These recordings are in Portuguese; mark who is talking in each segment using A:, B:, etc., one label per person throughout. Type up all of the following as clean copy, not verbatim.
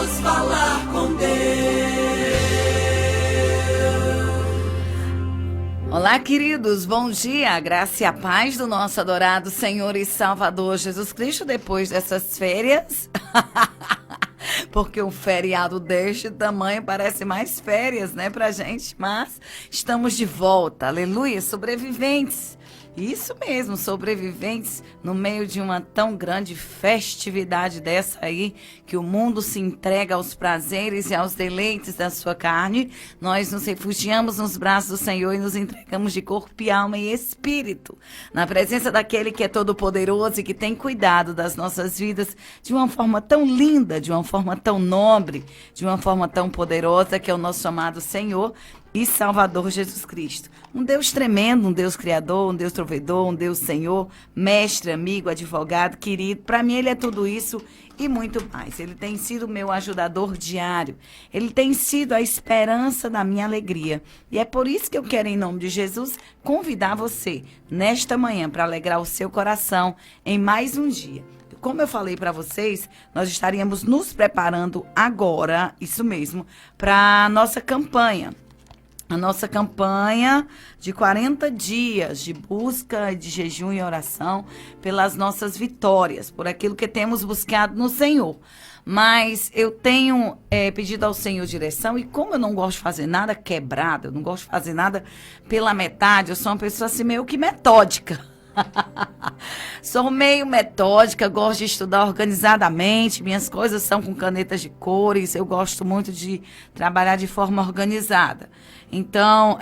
A: Vamos falar com Deus.
B: Olá, queridos, bom dia, a graça e a paz do nosso adorado Senhor e Salvador Jesus Cristo depois dessas férias. Porque um feriado deste tamanho parece mais férias, né, pra gente, mas estamos de volta, aleluia, sobreviventes. Isso mesmo, sobreviventes no meio de uma tão grande festividade dessa aí, que o mundo se entrega aos prazeres e aos deleites da sua carne. Nós nos refugiamos nos braços do Senhor e nos entregamos de corpo e alma e espírito, na presença daquele que é todo-poderoso e que tem cuidado das nossas vidas de uma forma tão linda, de uma forma tão nobre, de uma forma tão poderosa, que é o nosso amado Senhor e Salvador Jesus Cristo. Um Deus tremendo, um Deus criador, um Deus provedor, um Deus Senhor, mestre, amigo, advogado, querido. Para mim ele é tudo isso e muito mais. Ele tem sido o meu ajudador diário. Ele tem sido a esperança da minha alegria. E é por isso que eu quero, em nome de Jesus, convidar você nesta manhã para alegrar o seu coração em mais um dia. Como eu falei para vocês, nós estaríamos nos preparando agora, isso mesmo, para a nossa campanha. A nossa campanha de 40 dias de busca, de jejum e oração pelas nossas vitórias, por aquilo que temos buscado no Senhor. Mas eu tenho pedido ao Senhor direção, e como eu não gosto de fazer nada quebrado, eu não gosto de fazer nada pela metade, eu sou uma pessoa assim meio que metódica. Sou meio metódica, gosto de estudar organizadamente, minhas coisas são com canetas de cores, eu gosto muito de trabalhar de forma organizada. Então,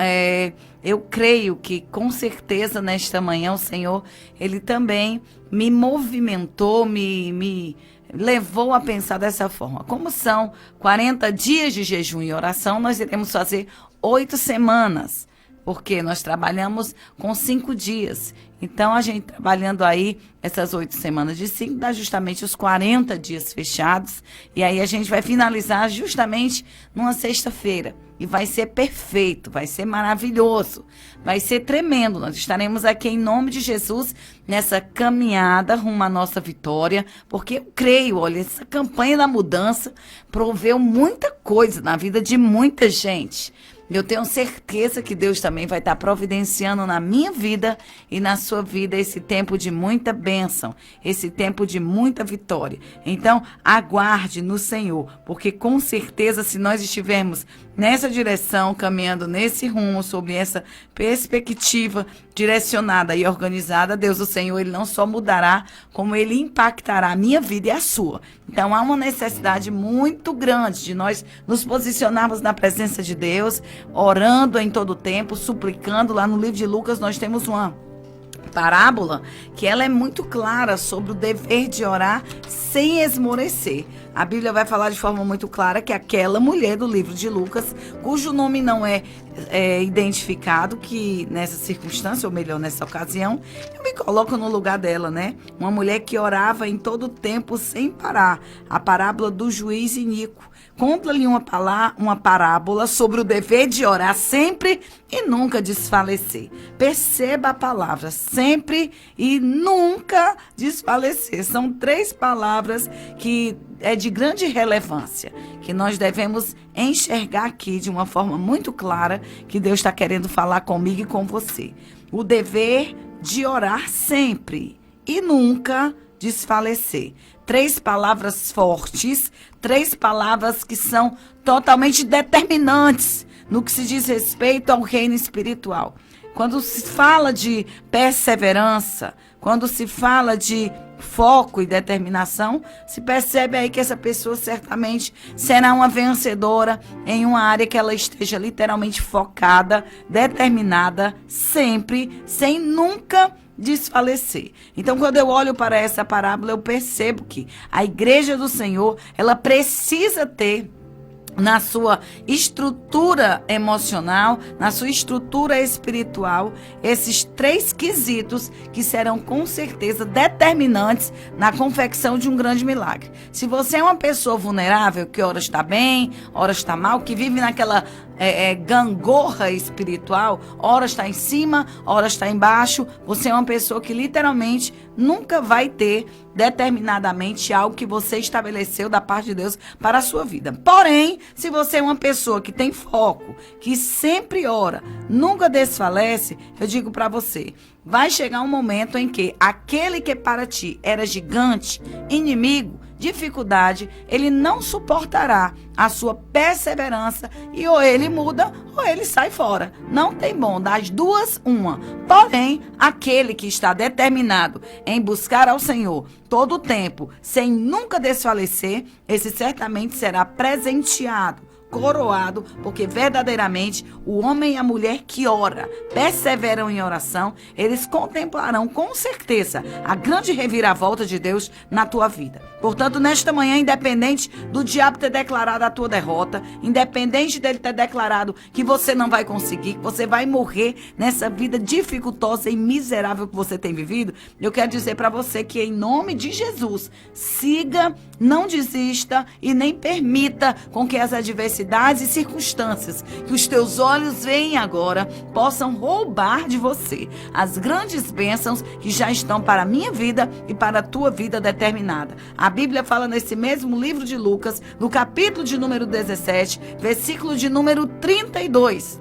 B: eu creio que com certeza nesta manhã o Senhor, Ele também me movimentou, me levou a pensar dessa forma. Como são 40 dias de jejum e oração, nós iremos fazer 8 semanas. Porque nós trabalhamos com 5 dias. Então, a gente trabalhando aí essas 8 semanas de 5, dá justamente os 40 dias fechados. E aí a gente vai finalizar justamente numa sexta-feira. E vai ser perfeito, vai ser maravilhoso, vai ser tremendo. Nós estaremos aqui em nome de Jesus nessa caminhada rumo à nossa vitória. Porque eu creio, olha, essa campanha da mudança proveu muita coisa na vida de muita gente. Eu tenho certeza que Deus também vai estar providenciando na minha vida e na sua vida esse tempo de muita bênção, esse tempo de muita vitória. Então, aguarde no Senhor, porque com certeza se nós estivermos nessa direção, caminhando nesse rumo, sobre essa perspectiva direcionada e organizada, Deus, o Senhor, Ele não só mudará, como Ele impactará a minha vida e a sua. Então, há uma necessidade muito grande de nós nos posicionarmos na presença de Deus, orando em todo o tempo, suplicando. Lá no livro de Lucas nós temos uma parábola que ela é muito clara sobre o dever de orar sem esmorecer. A Bíblia vai falar de forma muito clara que aquela mulher do livro de Lucas, cujo nome não é identificado, que nessa circunstância, ou melhor, nessa ocasião, eu me coloco no lugar dela, né? Uma mulher que orava em todo o tempo sem parar. A parábola do juiz iníquo. Conta-lhe uma parábola sobre o dever de orar sempre e nunca desfalecer. Perceba a palavra, sempre e nunca desfalecer. São 3 palavras que é de grande relevância, que nós devemos enxergar aqui de uma forma muito clara, que Deus está querendo falar comigo e com você. O dever de orar sempre e nunca desfalecer. 3 palavras fortes, 3 palavras que são totalmente determinantes no que se diz respeito ao reino espiritual. Quando se fala de perseverança, quando se fala de foco e determinação, se percebe aí que essa pessoa certamente será uma vencedora em uma área que ela esteja literalmente focada, determinada, sempre, sem nunca desfalecer. Então, quando eu olho para essa parábola, eu percebo que a igreja do Senhor, ela precisa ter na sua estrutura emocional, na sua estrutura espiritual, esses 3 quesitos que serão com certeza determinantes na confecção de um grande milagre. Se você é uma pessoa vulnerável, que ora está bem, ora está mal, que vive naquela gangorra espiritual, ora está em cima, ora está embaixo, você é uma pessoa que literalmente nunca vai ter determinadamente algo que você estabeleceu da parte de Deus para a sua vida. Porém, se você é uma pessoa que tem foco, que sempre ora, nunca desfalece, eu digo para você, vai chegar um momento em que aquele que para ti era gigante, inimigo, dificuldade, ele não suportará a sua perseverança e ou ele muda ou ele sai fora. Não tem bom, das duas, uma. Porém, aquele que está determinado em buscar ao Senhor todo o tempo, sem nunca desfalecer, esse certamente será presenteado, coroado, porque verdadeiramente o homem e a mulher que ora, perseveram em oração, eles contemplarão com certeza a grande reviravolta de Deus na tua vida. Portanto, nesta manhã, independente do diabo ter declarado a tua derrota, independente dele ter declarado que você não vai conseguir, que você vai morrer nessa vida dificultosa e miserável que você tem vivido, eu quero dizer para você que em nome de Jesus, siga, não desista e nem permita com que as adversidades e circunstâncias que os teus olhos veem agora possam roubar de você as grandes bênçãos que já estão para a minha vida e para a tua vida determinada. A Bíblia fala nesse mesmo livro de Lucas, no capítulo de número 17, versículo de número 32.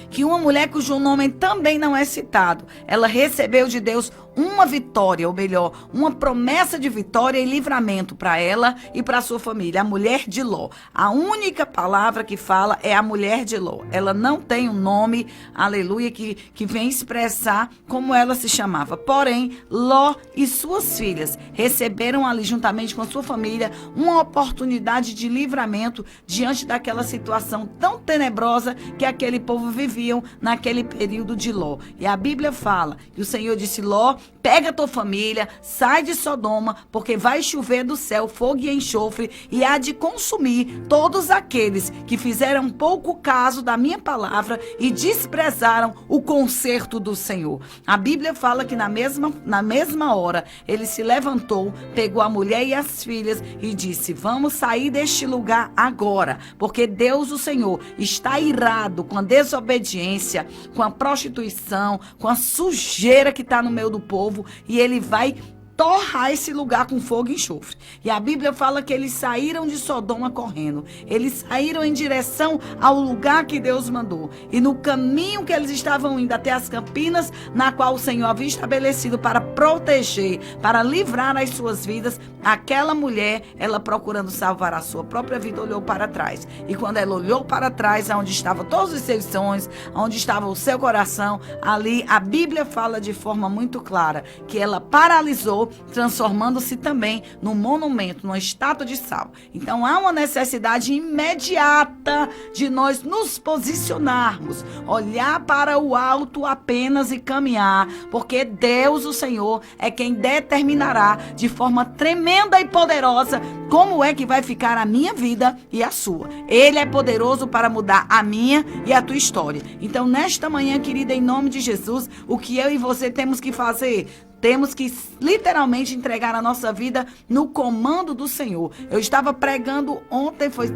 B: Que uma mulher cujo nome também não é citado, ela recebeu de Deus uma vitória, ou melhor, uma promessa de vitória e livramento para ela e para sua família, a mulher de Ló. A única palavra que fala é a mulher de Ló. Ela não tem um nome, aleluia, que vem expressar como ela se chamava. Porém, Ló e suas filhas receberam ali, juntamente com a sua família, uma oportunidade de livramento diante daquela situação tão tenebrosa que aquele povo viviam naquele período de Ló. E a Bíblia fala que o Senhor disse: Ló, pega a tua família, sai de Sodoma, porque vai chover do céu fogo e enxofre, e há de consumir todos aqueles que fizeram pouco caso da minha palavra e desprezaram o conserto do Senhor. A Bíblia fala que na mesma hora ele se levantou, pegou a mulher e as filhas e disse: vamos sair deste lugar agora, porque Deus, o Senhor, está irado com a desobediência, com a prostituição, com a sujeira que está no meio do povo, e ele vai torrar esse lugar com fogo e enxofre. E a Bíblia fala que eles saíram de Sodoma correndo. Eles saíram em direção ao lugar que Deus mandou. E no caminho que eles estavam indo até as campinas, na qual o Senhor havia estabelecido para proteger, para livrar as suas vidas, aquela mulher, ela procurando salvar a sua própria vida, olhou para trás. E quando ela olhou para trás, onde estavam todos os seus sonhos, onde estava o seu coração, ali a Bíblia fala de forma muito clara que ela paralisou, transformando-se também num monumento, numa estátua de sal. Então há uma necessidade imediata de nós nos posicionarmos, olhar para o alto apenas e caminhar, porque Deus, o Senhor, é quem determinará de forma tremenda e poderosa como é que vai ficar a minha vida e a sua. Ele é poderoso para mudar a minha e a tua história. Então, nesta manhã, querida, em nome de Jesus, o que eu e você temos que fazer? Temos que literalmente entregar a nossa vida no comando do Senhor. Eu estava pregando ontem, foi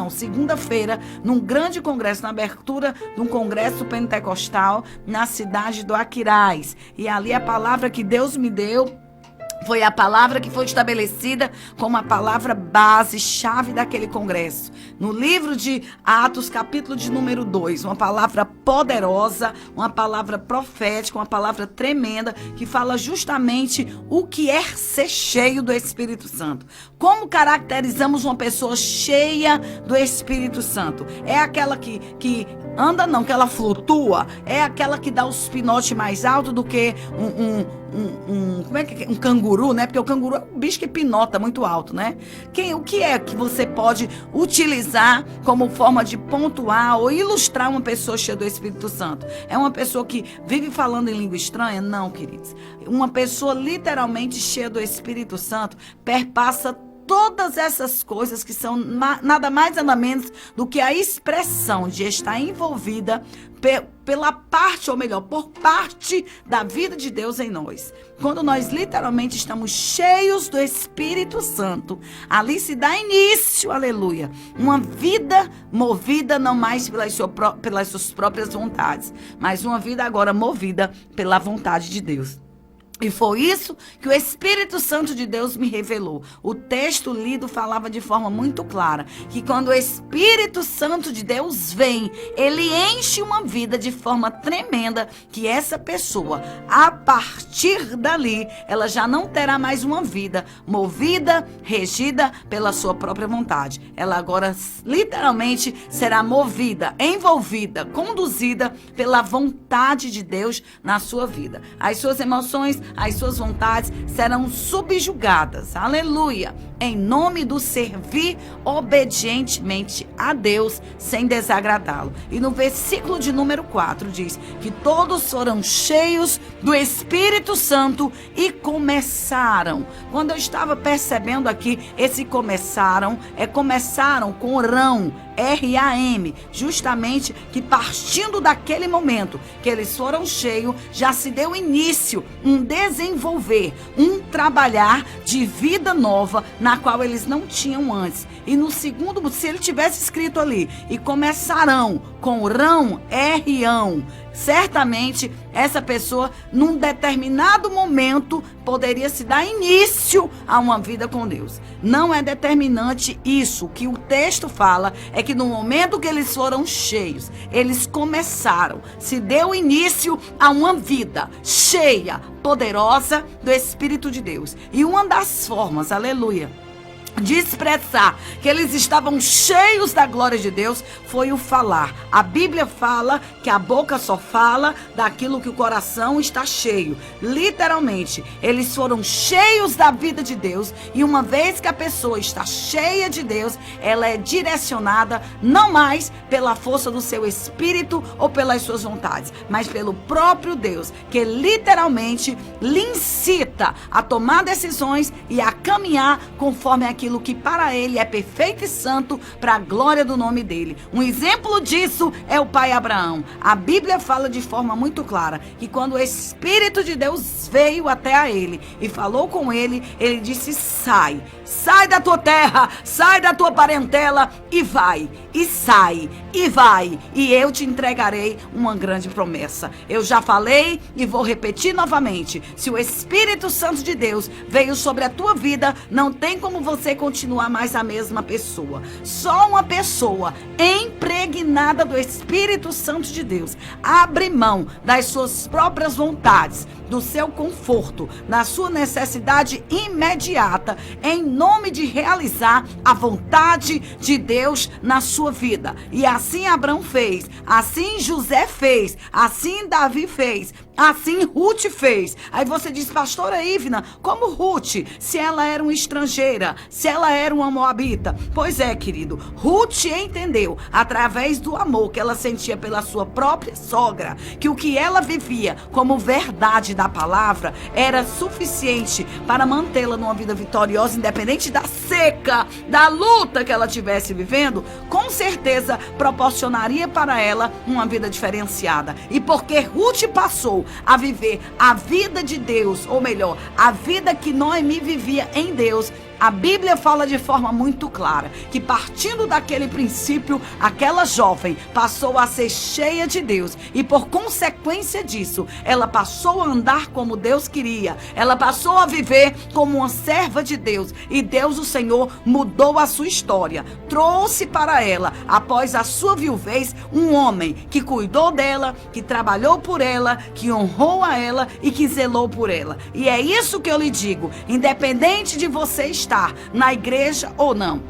B: segunda-feira, num grande congresso, na abertura de um congresso pentecostal na cidade do Aquiraz. E ali a palavra que Deus me deu foi a palavra que foi estabelecida como a palavra base, chave daquele congresso. No livro de Atos, capítulo de número 2, uma palavra poderosa, uma palavra profética, uma palavra tremenda, que fala justamente o que é ser cheio do Espírito Santo. Como caracterizamos uma pessoa cheia do Espírito Santo? É aquela que anda não, que ela flutua, é aquela que dá os pinotes mais alto do que um canguru, né? Porque o canguru é um bicho que pinota muito alto, né? O que é que você pode utilizar como forma de pontuar ou ilustrar uma pessoa cheia do Espírito Santo? É uma pessoa que vive falando em língua estranha? Não, queridos. Uma pessoa literalmente cheia do Espírito Santo perpassa todas essas coisas que são nada mais nada menos do que a expressão de estar envolvida pela parte, ou melhor, por parte da vida de Deus em nós. Quando nós literalmente estamos cheios do Espírito Santo, ali se dá início, aleluia, uma vida movida não mais pelas suas próprias vontades, mas uma vida agora movida pela vontade de Deus. E foi isso que o Espírito Santo de Deus me revelou. O texto lido falava de forma muito clara que quando o Espírito Santo de Deus vem, ele enche uma vida de forma tremenda, que essa pessoa, a partir dali, ela já não terá mais uma vida movida, regida pela sua própria vontade. Ela agora literalmente será movida, envolvida, conduzida pela vontade de Deus na sua vida. As suas emoções, as suas vontades serão subjugadas, aleluia, em nome do servir obedientemente a Deus sem desagradá-lo. E no versículo de número 4 diz que todos foram cheios do Espírito Santo e começaram. Quando eu estava percebendo aqui, esse começaram com rão, R-A-M, justamente que partindo daquele momento que eles foram cheios, já se deu início, um desenvolver, um trabalhar de vida nova na qual eles não tinham antes. E no segundo, se ele tivesse escrito ali, e começarão com rão, R-ão, certamente essa pessoa, num determinado momento, poderia se dar início a uma vida com Deus. Não é determinante isso. O que o texto fala é que no momento que eles foram cheios, eles começaram, se deu início a uma vida cheia, poderosa do Espírito de Deus. E uma das formas, aleluia, de expressar que eles estavam cheios da glória de Deus foi o falar. A Bíblia fala que a boca só fala daquilo que o coração está cheio. Literalmente, eles foram cheios da vida de Deus, e uma vez que a pessoa está cheia de Deus, ela é direcionada não mais pela força do seu espírito ou pelas suas vontades, mas pelo próprio Deus, que literalmente lhe incita a tomar decisões e a caminhar conforme aquilo que para ele é perfeito e santo, para a glória do nome dele. Um exemplo disso é o pai Abraão. A Bíblia fala de forma muito clara que quando o Espírito de Deus veio até a ele e falou com ele, ele disse: sai da tua terra, sai da tua parentela e vai, e sai, e vai, e eu te entregarei uma grande promessa. Eu já falei e vou repetir novamente: se o Espírito Santo de Deus veio sobre a tua vida, não tem como você continuar mais a mesma pessoa. Só uma pessoa impregnada do Espírito Santo de Deus abre mão das suas próprias vontades, do seu conforto, da sua necessidade imediata, em nome de realizar a vontade de Deus na sua vida. E assim Abraão fez, assim José fez, assim Davi fez, assim Ruth fez. Aí você diz: pastora Ivna, como Ruth? Se ela era uma estrangeira, se ela era uma moabita. Pois é, querido, Ruth entendeu, através do amor que ela sentia pela sua própria sogra, que o que ela vivia como verdade da palavra era suficiente para mantê-la numa vida vitoriosa, independente da seca, da luta que ela estivesse vivendo. Com certeza proporcionaria para ela uma vida diferenciada. E porque Ruth passou a viver a vida de Deus, ou melhor, a vida que Noemi vivia em Deus, a Bíblia fala de forma muito clara que, partindo daquele princípio, aquela jovem passou a ser cheia de Deus, e por consequência disso, ela passou a andar como Deus queria, ela passou a viver como uma serva de Deus, e Deus, o Senhor, mudou a sua história, trouxe para ela, após a sua viuvez, um homem que cuidou dela, que trabalhou por ela, que honrou a ela e que zelou por ela. E é isso que eu lhe digo: independente de você estar na igreja ou não,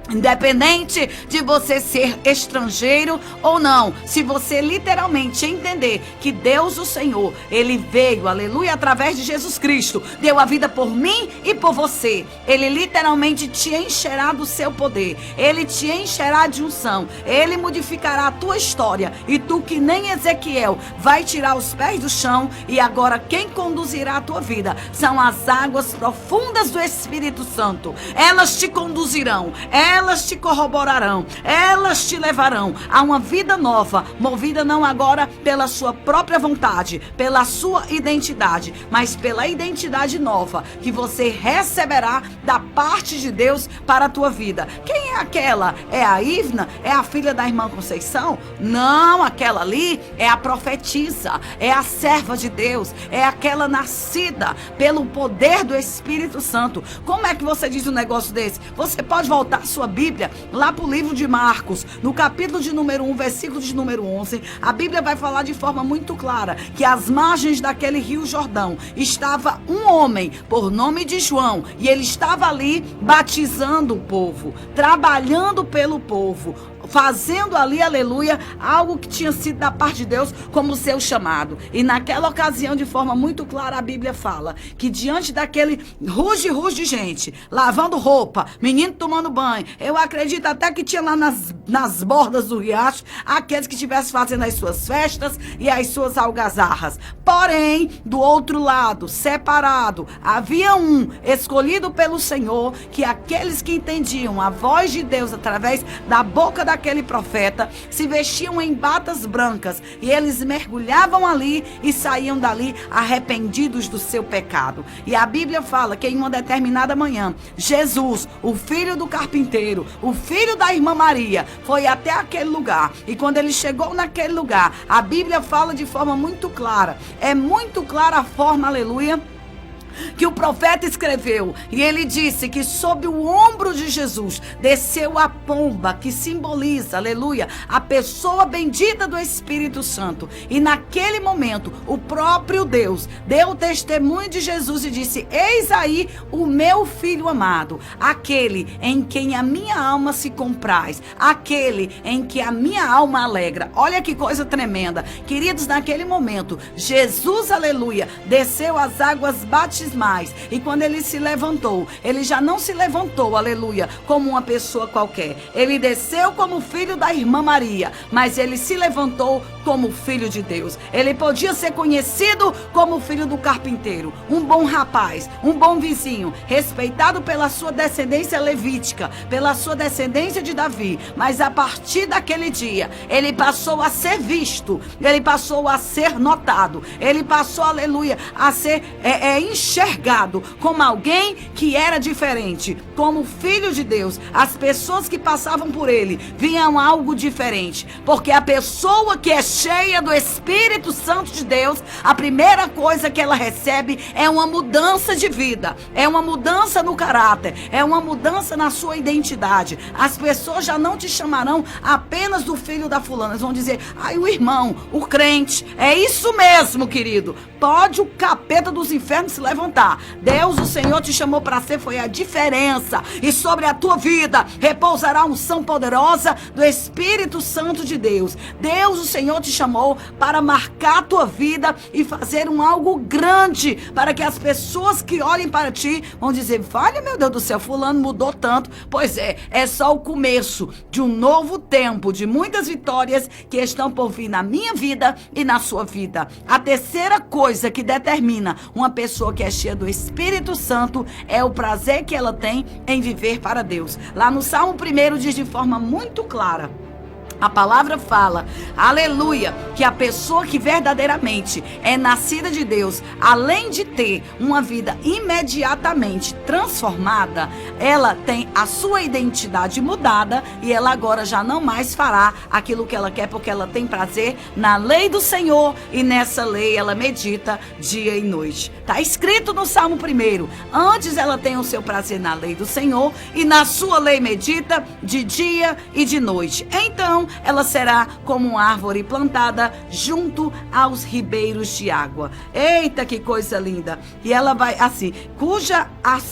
B: Independente de você ser estrangeiro ou não, se você literalmente entender que Deus, o Senhor, Ele veio, aleluia, através de Jesus Cristo, deu a vida por mim e por você. Ele literalmente te encherá do seu poder, Ele te encherá de unção, Ele modificará a tua história, e tu que nem Ezequiel vai tirar os pés do chão. E agora quem conduzirá a tua vida são as águas profundas do Espírito Santo. Elas te conduzirão, elas te corroborarão, elas te levarão a uma vida nova, movida não agora pela sua própria vontade, pela sua identidade, mas pela identidade nova que você receberá da parte de Deus para a tua vida. Quem é aquela? É a Ivna? É a filha da irmã Conceição? Não, aquela ali é a profetisa, é a serva de Deus, é aquela nascida pelo poder do Espírito Santo. Como é que você diz um negócio desse? Você pode voltar a sua Bíblia lá para o livro de Marcos, no capítulo de número 1, versículo de número 11, a Bíblia vai falar de forma muito clara que às margens daquele rio Jordão estava um homem por nome de João, e ele estava ali batizando o povo, trabalhando pelo povo, fazendo ali, aleluia, algo que tinha sido da parte de Deus como seu chamado. E naquela ocasião, de forma muito clara, a Bíblia fala que diante daquele ruge de gente, lavando roupa, menino tomando banho, eu acredito até que tinha lá nas bordas do riacho aqueles que estivessem fazendo as suas festas e as suas algazarras. Porém, do outro lado, separado, havia um escolhido pelo Senhor, que aqueles que entendiam a voz de Deus através da boca daquele profeta se vestiam em batas brancas, e eles mergulhavam ali e saíam dali arrependidos do seu pecado. E a Bíblia fala que em uma determinada manhã, Jesus, o filho do carpinteiro, o filho da irmã Maria, foi até aquele lugar. E quando ele chegou naquele lugar, a Bíblia fala de forma muito clara, é muito clara a forma, aleluia, que o profeta escreveu, e ele disse que sob o ombro de Jesus desceu a pomba, que simboliza, aleluia, a pessoa bendita do Espírito Santo. E naquele momento o próprio Deus deu testemunho de Jesus e disse: eis aí o meu filho amado, aquele em quem a minha alma se compraz, aquele em que a minha alma alegra. Olha que coisa tremenda, queridos. Naquele momento Jesus, aleluia, desceu as águas batismais, e quando ele se levantou, ele já não se levantou, aleluia, como uma pessoa qualquer. Ele desceu como filho da irmã Maria, mas ele se levantou como filho de Deus. Ele podia ser conhecido como filho do carpinteiro, um bom rapaz, um bom vizinho, respeitado pela sua descendência levítica, pela sua descendência de Davi, mas a partir daquele dia, ele passou a ser visto, ele passou a ser notado, ele passou, aleluia, a ser enxergado como alguém que era diferente, como filho de Deus. As pessoas que passavam por ele viam algo diferente, porque a pessoa que é cheia do Espírito Santo de Deus, a primeira coisa que ela recebe é uma mudança de vida, é uma mudança no caráter, é uma mudança na sua identidade. As pessoas já não te chamarão apenas do filho da fulana, eles vão dizer: ai, o irmão, o crente. É isso mesmo, querido. Pode o capeta dos infernos se levantar, Deus, o Senhor, te chamou para ser, foi a diferença. E sobre a tua vida repousará a unção poderosa do Espírito Santo de Deus. Deus, o Senhor, te chamou para marcar a tua vida e fazer algo grande, para que as pessoas que olhem para ti vão dizer: olha, meu Deus do céu, fulano mudou tanto. Pois é só o começo de um novo tempo, de muitas vitórias que estão por vir na minha vida e na sua vida. A terceira coisa que determina uma pessoa que é cheia do Espírito Santo é o prazer que ela tem em viver para Deus. Lá no Salmo 1 diz de forma muito clara, a palavra fala, aleluia, que a pessoa que verdadeiramente é nascida de Deus, além de ter uma vida imediatamente transformada, ela tem a sua identidade mudada, e ela agora já não mais fará aquilo que ela quer, porque ela tem prazer na lei do Senhor, e nessa lei ela medita dia e noite. Está escrito no Salmo 1, antes ela tem o seu prazer na lei do Senhor, e na sua lei medita de dia e de noite. Então, ela será como uma árvore plantada junto aos ribeiros de água. Eita, que coisa linda! E ela vai assim,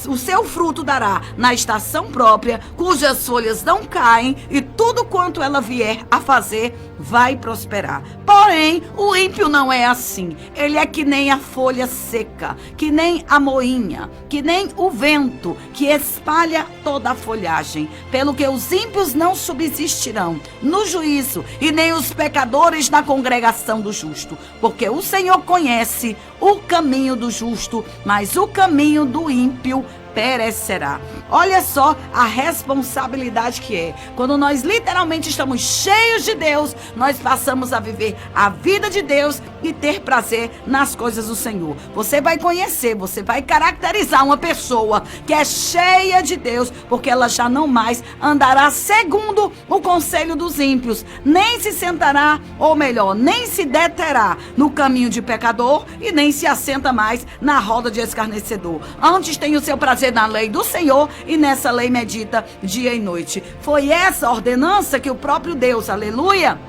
B: o seu fruto dará na estação própria, cujas folhas não caem, e tudo quanto ela vier a fazer vai prosperar. Porém, o ímpio não é assim. Ele é que nem a folha seca, que nem a moinha, que nem o vento que espalha toda a folhagem. Pelo que os ímpios não subsistirão no juízo, e nem os pecadores na congregação do justo. Porque o Senhor conhece o caminho do justo, mas o caminho do ímpio perecerá. Olha só a responsabilidade que é. Quando nós literalmente estamos cheios de Deus, nós passamos a viver a vida de Deus e ter prazer nas coisas do Senhor. Você vai conhecer, você vai caracterizar uma pessoa que é cheia de Deus, porque ela já não mais andará segundo o conselho dos ímpios, nem se sentará, ou melhor, nem se deterá no caminho de pecador, e nem se assenta mais na roda de escarnecedor. Antes tem o seu prazer na lei do Senhor, e nessa lei medita dia e noite. Foi essa ordenança que o próprio Deus, aleluia,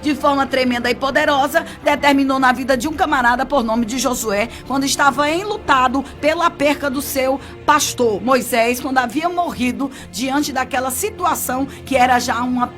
B: de forma tremenda e poderosa, determinou na vida de um camarada por nome de Josué, quando estava enlutado pela perca do seu pastor Moisés, quando havia morrido diante daquela situação que era já uma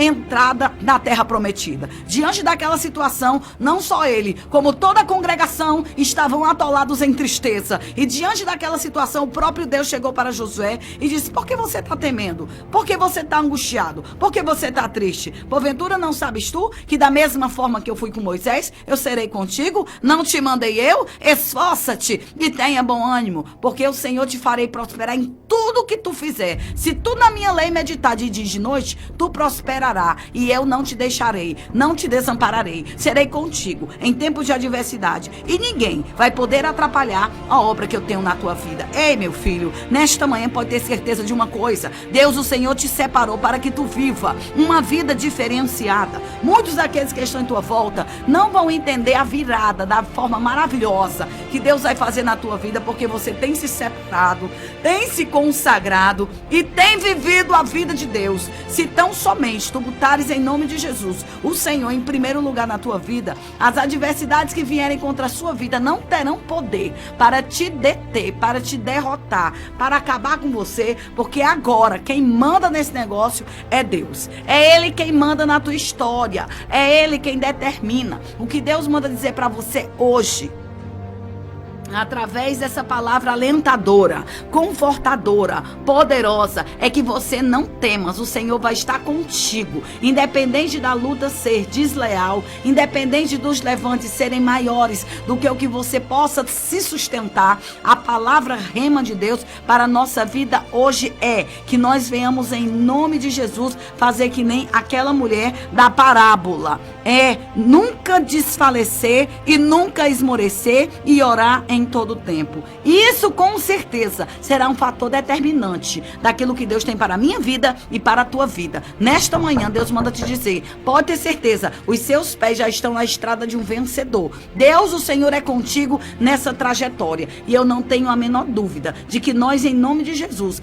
B: entrada na terra prometida. Diante daquela situação, não só ele, como toda a congregação estavam atolados em tristeza. E diante daquela situação, o próprio Deus chegou para Josué e disse: por que você está temendo? Por que você está angustiado? Por que você está triste? Porventura não sabes tu que da mesma forma que eu fui com Moisés, eu serei contigo? Não te mandei eu? Esforça-te e tenha bom ânimo, porque o Senhor te farei prosperar em tudo que tu fizer. Se tu na minha lei meditar de dia e de noite, tu prosperarás, e eu não te deixarei, não te desampararei, serei contigo em tempos de adversidade, e ninguém vai poder atrapalhar a obra que eu tenho na tua vida. Ei, meu filho, nesta manhã pode ter certeza de uma coisa: Deus, o Senhor, te separou para que tu viva uma vida diferenciada. Muitos daqueles que estão em tua volta não vão entender a virada da forma maravilhosa que Deus vai fazer na tua vida, porque você tem se separado, tem se consagrado e tem vivido a vida de Deus. Se tão somente tu botares em nome de Jesus o Senhor em primeiro lugar na tua vida, as adversidades que vierem contra a sua vida não terão poder para te deter, para te derrotar, para acabar com você, porque agora quem manda nesse negócio é Deus. É Ele quem manda na tua história, é Ele quem determina. O que Deus manda dizer para você hoje, através dessa palavra alentadora, confortadora, poderosa, é que você não temas. O Senhor vai estar contigo, independente da luta ser desleal, independente dos levantes serem maiores do que o que você possa se sustentar. A palavra rema de Deus para a nossa vida hoje é que nós venhamos em nome de Jesus fazer que nem aquela mulher da parábola, nunca desfalecer e nunca esmorecer, e orar em todo o tempo. Isso com certeza será um fator determinante daquilo que Deus tem para a minha vida e para a tua vida. Nesta manhã Deus manda te dizer: pode ter certeza, os seus pés já estão na estrada de um vencedor. Deus, o Senhor, é contigo nessa trajetória, e eu não tenho a menor dúvida de que nós, em nome de Jesus,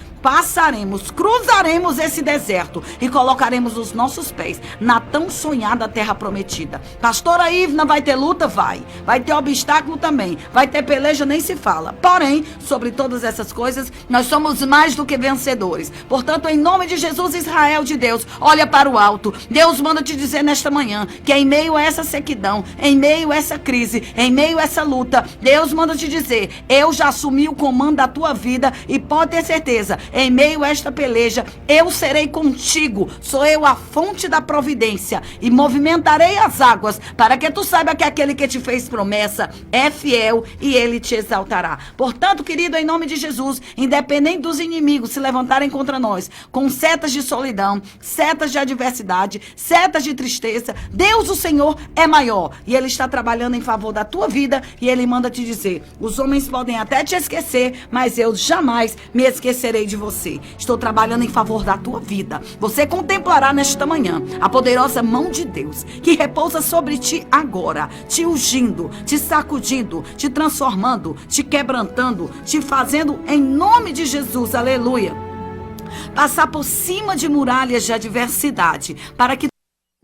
B: cruzaremos esse deserto e colocaremos os nossos pés na tão sonhada terra prometida. Pastora Ivna, vai ter luta? Vai ter obstáculo também, vai ter peleja, nem se fala. Porém, sobre todas essas coisas, nós somos mais do que vencedores. Portanto, em nome de Jesus, Israel de Deus, olha para o alto. Deus manda te dizer nesta manhã que em meio a essa sequidão, em meio a essa crise, em meio a essa luta, Deus manda te dizer: eu já assumi o comando da tua vida, e pode ter certeza, em meio a esta peleja, eu serei contigo. Sou eu a fonte da providência, e movimentarei as águas, para que tu saiba que aquele que te fez promessa é fiel, e Ele te exaltará. Portanto, querido, em nome de Jesus, independente dos inimigos se levantarem contra nós, com setas de solidão, setas de adversidade, setas de tristeza, Deus, o Senhor, é maior, e Ele está trabalhando em favor da tua vida, e Ele manda te dizer: os homens podem até te esquecer, mas eu jamais me esquecerei de você. Estou trabalhando em favor da tua vida. Você contemplará nesta manhã a poderosa mão de Deus, que repousa sobre ti agora, te ungindo, te sacudindo, te transformando, te quebrantando, te fazendo em nome de Jesus, aleluia, passar por cima de muralhas de adversidade, para que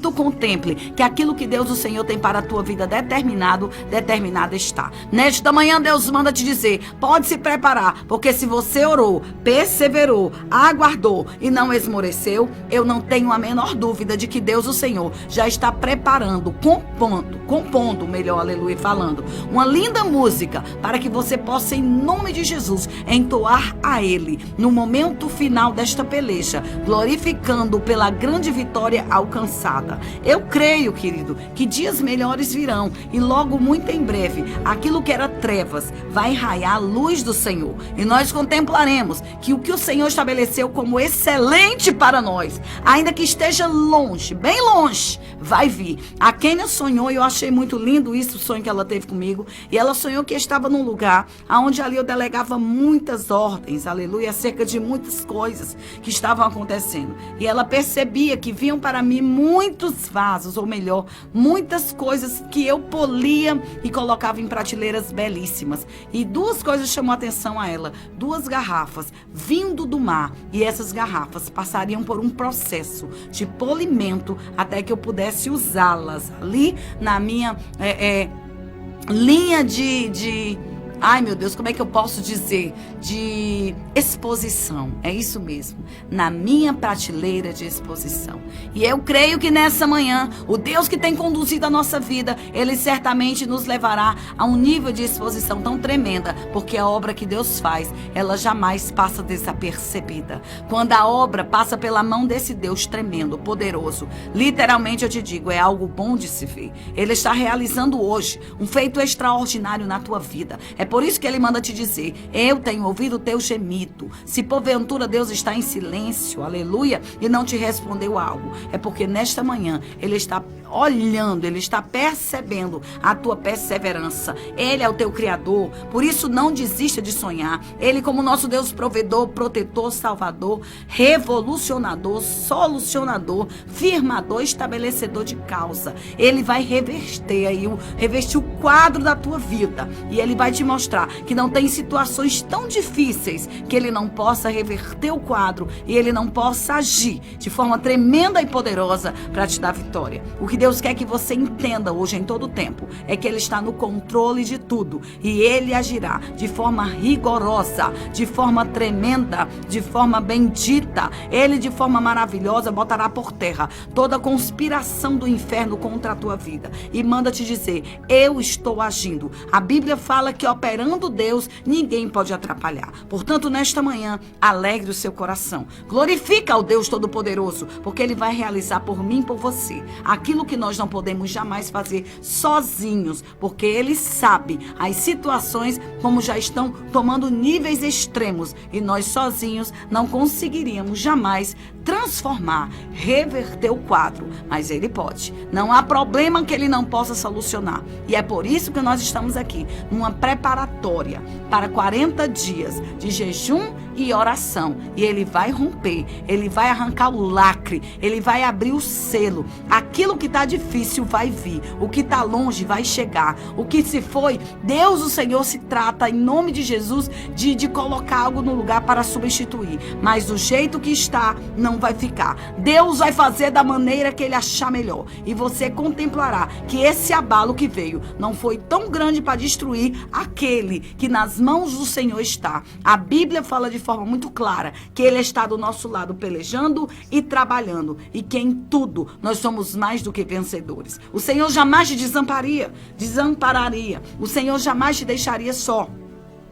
B: tu contemple que aquilo que Deus, o Senhor, tem para a tua vida determinada está. Nesta manhã, Deus manda te dizer, pode se preparar, porque se você orou, perseverou, aguardou e não esmoreceu, eu não tenho a menor dúvida de que Deus, o Senhor, já está preparando, compondo, melhor, aleluia, falando, uma linda música para que você possa, em nome de Jesus, entoar a Ele no momento final desta peleja, glorificando pela grande vitória alcançada. Eu creio, querido, que dias melhores virão e logo, muito em breve, aquilo que era trevas vai raiar a luz do Senhor. E nós contemplaremos que o que o Senhor estabeleceu como excelente para nós, ainda que esteja longe, bem longe, vai vir. A Kênia sonhou, e eu achei muito lindo isso, o sonho que ela teve comigo, e ela sonhou que estava num lugar onde ali eu delegava muitas ordens, aleluia, acerca de muitas coisas que estavam acontecendo. E ela percebia que vinham para mim muitos vasos, ou melhor, muitas coisas que eu polia e colocava em prateleiras belíssimas. E duas coisas chamou a atenção a ela, 2 garrafas vindo do mar, e essas garrafas passariam por um processo de polimento até que eu pudesse usá-las ali na minha linha de ai, meu Deus, como é que eu posso dizer? De exposição. É isso mesmo. Na minha prateleira de exposição. E eu creio que nessa manhã, o Deus que tem conduzido a nossa vida, Ele certamente nos levará a um nível de exposição tão tremenda, porque a obra que Deus faz, ela jamais passa desapercebida. Quando a obra passa pela mão desse Deus tremendo, poderoso, literalmente eu te digo, é algo bom de se ver. Ele está realizando hoje um feito extraordinário na tua vida. É por isso que Ele manda te dizer, eu tenho ouvido o teu gemido. Se porventura Deus está em silêncio, aleluia, e não te respondeu algo, é porque nesta manhã Ele está olhando, Ele está percebendo a tua perseverança. Ele é o teu Criador, por isso não desista de sonhar. Ele, como nosso Deus provedor, protetor, salvador, revolucionador, solucionador, firmador, estabelecedor de causa. Ele vai revestir o quadro da tua vida, e Ele vai te mostrar que não tem situações tão difíceis que Ele não possa reverter o quadro e Ele não possa agir de forma tremenda e poderosa para te dar vitória. O que Deus quer que você entenda hoje, em todo o tempo, é que Ele está no controle de tudo, e Ele agirá de forma rigorosa, de forma tremenda, de forma bendita. Ele, de forma maravilhosa, botará por terra toda conspiração do inferno contra a tua vida e manda te dizer, eu estou agindo. A Bíblia fala que operando Deus, ninguém pode atrapalhar. Portanto, nesta manhã, alegre o seu coração. Glorifica ao Deus Todo-Poderoso, porque Ele vai realizar por mim e por você aquilo que nós não podemos jamais fazer sozinhos, porque Ele sabe as situações como já estão tomando níveis extremos e nós sozinhos não conseguiríamos jamais transformar, reverter o quadro, mas Ele pode. Não há problema que Ele não possa solucionar. E é por isso que nós estamos aqui, numa preparatória para 40 dias de jejum e oração. E Ele vai romper, Ele vai arrancar o lacre, Ele vai abrir o selo. Aquilo que está difícil vai vir, o que está longe vai chegar. O que se foi, Deus, o Senhor, se trata, em nome de Jesus, de colocar algo no lugar para substituir. Mas do jeito que está, não vai ficar. Deus vai fazer da maneira que Ele achar melhor. E você contemplará que esse abalo que veio não foi tão grande para destruir aquele que nas mãos do Senhor está. A Bíblia fala de forma muito clara que Ele está do nosso lado pelejando e trabalhando, e que em tudo nós somos mais do que vencedores. O Senhor jamais te desampararia. O Senhor jamais te deixaria só.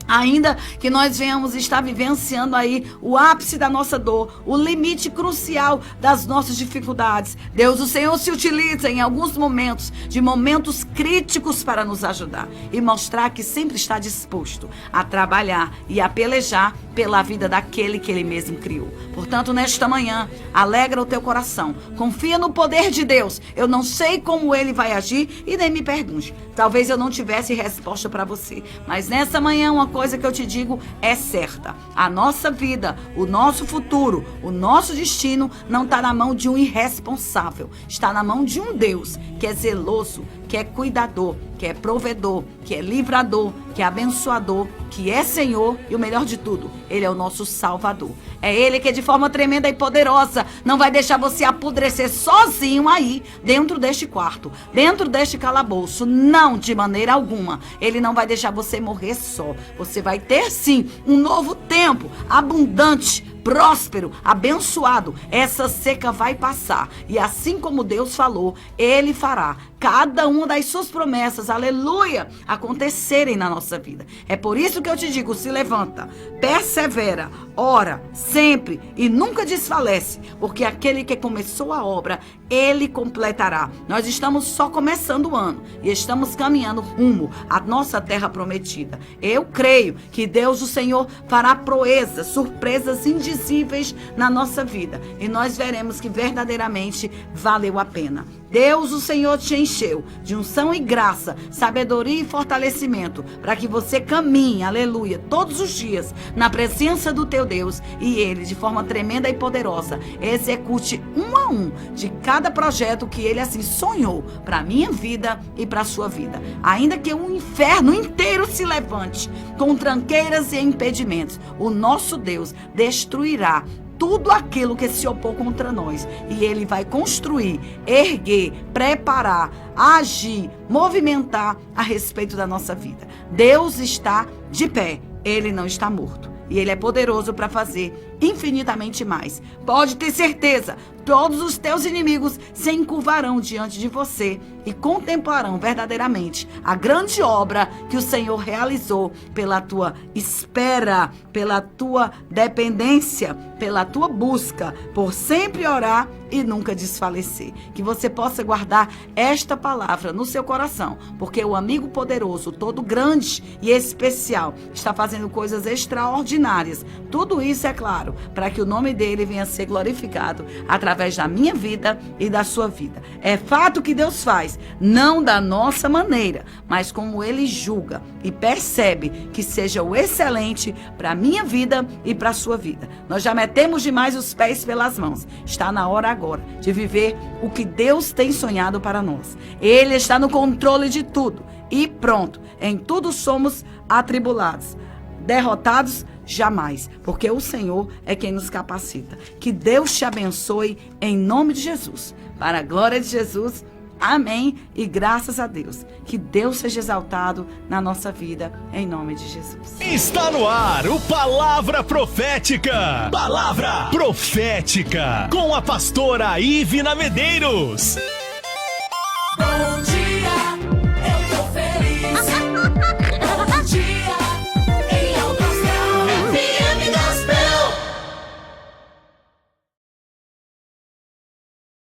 B: Ainda que nós venhamos estar vivenciando aí o ápice da nossa dor, o limite crucial das nossas dificuldades, Deus, o Senhor, se utiliza em alguns momentos, de momentos críticos, para nos ajudar e mostrar que sempre está disposto a trabalhar e a pelejar pela vida daquele que Ele mesmo criou. Portanto, nesta manhã, alegra o teu coração, confia no poder de Deus. Eu não sei como Ele vai agir e nem me pergunte. Talvez eu não tivesse resposta para você, mas nessa manhã uma coisa que eu te digo é certa. A nossa vida, o nosso futuro, o nosso destino não está na mão de um irresponsável. Está na mão de um Deus que é zeloso, que é cuidador, que é provedor, que é livrador, que é abençoador, que é Senhor e o melhor de tudo, Ele é o nosso Salvador. É Ele que de forma tremenda e poderosa não vai deixar você apodrecer sozinho aí dentro deste quarto, dentro deste calabouço. Não, de maneira alguma. Ele não vai deixar você morrer só. Você vai ter sim um novo tempo abundante, próspero, abençoado. Essa seca vai passar. E assim como Deus falou, Ele fará cada uma das suas promessas, aleluia, acontecerem na nossa vida. É por isso que eu te digo, se levanta, persevera, ora, sempre e nunca desfalece, porque aquele que começou a obra, Ele completará. Nós estamos só começando o ano e estamos caminhando rumo à nossa terra prometida. Eu creio que Deus, o Senhor, fará proezas, surpresas indizíveis na nossa vida e nós veremos que verdadeiramente valeu a pena. Deus, o Senhor, te encheu de unção e graça, sabedoria e fortalecimento para que você caminhe, aleluia, todos os dias na presença do teu Deus e Ele, de forma tremenda e poderosa, execute um a um de cada projeto que Ele assim sonhou para a minha vida e para a sua vida. Ainda que o inferno inteiro se levante com tranqueiras e impedimentos, o nosso Deus destruirá tudo aquilo que se opor contra nós. E Ele vai construir, erguer, preparar, agir, movimentar a respeito da nossa vida. Deus está de pé, Ele não está morto. E Ele é poderoso para fazer infinitamente mais. Pode ter certeza, todos os teus inimigos se encurvarão diante de você e contemplarão verdadeiramente a grande obra que o Senhor realizou pela tua espera, pela tua dependência, pela tua busca, por sempre orar e nunca desfalecer. Que você possa guardar esta palavra no seu coração, porque o amigo poderoso, todo grande e especial, está fazendo coisas extraordinárias. Tudo isso, é claro, para que o nome dele venha a ser glorificado através da minha vida e da sua vida. É fato que Deus faz, não da nossa maneira, mas como Ele julga e percebe que seja o excelente para a minha vida e para a sua vida. Nós já metemos demais os pés pelas mãos. Está na hora agora de viver o que Deus tem sonhado para nós. Ele está no controle de tudo e pronto. Em tudo somos atribulados, derrotados jamais, porque o Senhor é quem nos capacita. Que Deus te abençoe em nome de Jesus. Para a glória de Jesus, amém e graças a Deus. Que Deus seja exaltado na nossa vida, em nome de Jesus.
A: Está no ar o Palavra Profética. Palavra Profética com a pastora Ivina Medeiros.